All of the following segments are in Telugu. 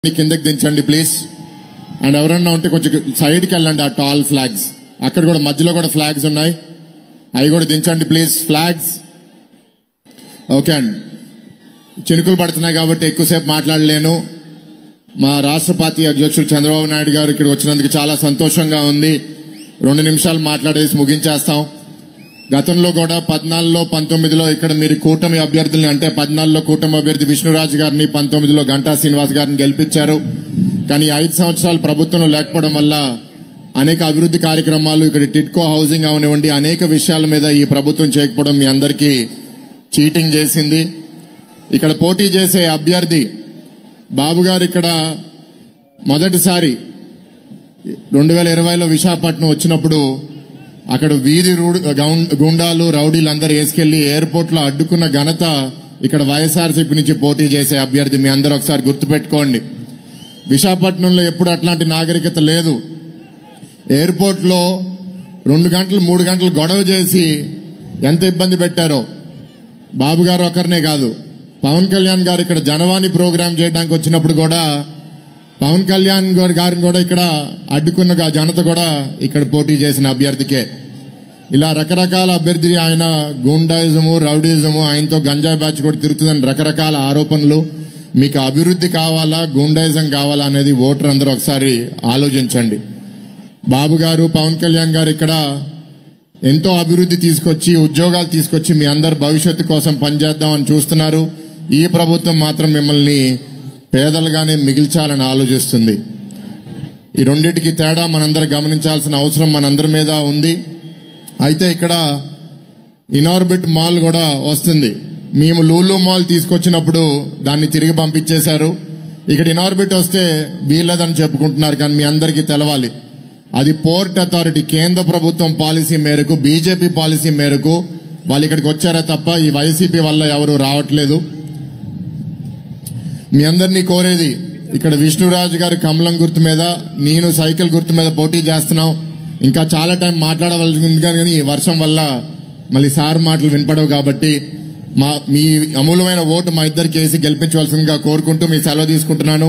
కిందకి దించండి ప్లీజ్. అండ్ ఎవరన్నా ఉంటే కొంచెం సైడ్ కి వెళ్ళండి. ఆ టాల్ ఫ్లాగ్స్ అక్కడ కూడా మధ్యలో కూడా ఫ్లాగ్స్ ఉన్నాయి, అవి కూడా దించండి ప్లీజ్. ఫ్లాగ్స్ ఓకే అండి. చినుకులు పడుతున్నాయి కాబట్టి ఎక్కువసేపు మాట్లాడలేను. మా రాష్ట్ర పార్టీ అధ్యక్షుడు చంద్రబాబు నాయుడు గారు ఇక్కడ వచ్చినందుకు చాలా సంతోషంగా ఉంది. 2 నిమిషాలు మాట్లాడేసి ముగించేస్తాం. గతంలో కూడా 14లో 19లో ఇక్కడ మీరు కూటమి అభ్యర్థుల్ని, అంటే 14లో కూటమి అభ్యర్థి విష్ణురాజు గారిని, 19లో గంటా శ్రీనివాస్ గారిని గెలిపించారు. కానీ 5 సంవత్సరాలు ప్రభుత్వంలో లేకపోవడం వల్ల అనేక అభివృద్ధి కార్యక్రమాలు, ఇక్కడ టిట్కో హౌసింగ్ అవనివ్వండి, అనేక విషయాల మీద ఈ ప్రభుత్వం చేయకపోవడం మీ అందరికీ చీటింగ్ చేసింది. ఇక్కడ పోటీ చేసే అభ్యర్థి బాబు గారు ఇక్కడ మొదటిసారి 2020లో విశాఖపట్నం వచ్చినప్పుడు అక్కడ వీధి గుండాలు రౌడీలు అందరూ వేసుకెళ్లి ఎయిర్పోర్ట్ లో అడ్డుకున్న ఘనత ఇక్కడ వైఎస్ఆర్సీపీ నుంచి పోటీ చేసే అభ్యర్థి. మీ అందరూ ఒకసారి గుర్తుపెట్టుకోండి. విశాఖపట్నంలో ఎప్పుడు అట్లాంటి నాగరికత లేదు. ఎయిర్పోర్ట్ లో 2 గంటలు 3 గంటలు గొడవ చేసి ఎంత ఇబ్బంది పెట్టారో. బాబు గారు ఒకరినే కాదు, పవన్ కళ్యాణ్ గారు ఇక్కడ జనవాణి ప్రోగ్రాం చేయడానికి వచ్చినప్పుడు కూడా పవన్ కళ్యాణ్ గారిని కూడా ఇక్కడ అడ్డుకున్న జనత కూడా ఇక్కడ పోటీ చేసిన అభ్యర్థికే. ఇలా రకరకాల అభ్యర్థి, ఆయన గూండాయిజము, రౌడీజము, ఆయనతో గంజాయి బ్యాచ్ కూడా తిరుగుతుందని రకరకాల ఆరోపణలు. మీకు అభివృద్ధి కావాలా, గూండాయిజం కావాలా అనేది ఓటర్ అందరూ ఒకసారి ఆలోచించండి. బాబు గారు, పవన్ కళ్యాణ్ గారు ఇక్కడ ఎంతో అభివృద్ధి తీసుకొచ్చి, ఉద్యోగాలు తీసుకొచ్చి మీ అందరి భవిష్యత్తు కోసం పనిచేద్దామని చూస్తున్నారు. ఈ ప్రభుత్వం మాత్రం మిమ్మల్ని పేదలుగానే మిగిల్చాలని ఆలోచిస్తుంది. ఈ రెండింటికి తేడా మనందరం గమనించాల్సిన అవసరం మనందరి మీద ఉంది. అయితే ఇక్కడ ఇనార్బిట్ మాల్ కూడా వస్తుంది. మేము లూలు మాల్ తీసుకొచ్చినప్పుడు దాన్ని తిరిగి పంపించేశారు. ఇక్కడ ఇనార్బిట్ వస్తే వీళ్ళదని చెప్పుకుంటున్నారు. కానీ మీ అందరికీ తెలవాలి, అది పోర్ట్ అథారిటీ, కేంద్ర ప్రభుత్వం పాలసీ మేరకు, బీజేపీ పాలసీ మేరకు వాళ్ళు ఇక్కడికి వచ్చారే తప్ప ఈ వైసీపీ వల్ల ఎవరు రావట్లేదు. మీ అందరినీ కోరేది, ఇక్కడ విష్ణురాజు గారు కమలం గుర్తు మీద, నేను సైకిల్ గుర్తు మీద పోటీ చేస్తున్నాం. ఇంకా చాలా టైం మాట్లాడవలసి ఉంది, కానీ వర్షం వల్ల మళ్ళీ సార్ మాటలు వినపడవు. కాబట్టి మీ అమూల్యమైన ఓటు మా ఇద్దరికి వేసి గెలిపించవలసిందిగా కోరుకుంటూ మీ సెలవు తీసుకుంటున్నాను.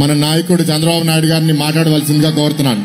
మన నాయకుడు చంద్రబాబు నాయుడు గారిని మాట్లాడవలసిందిగా కోరుతున్నాను.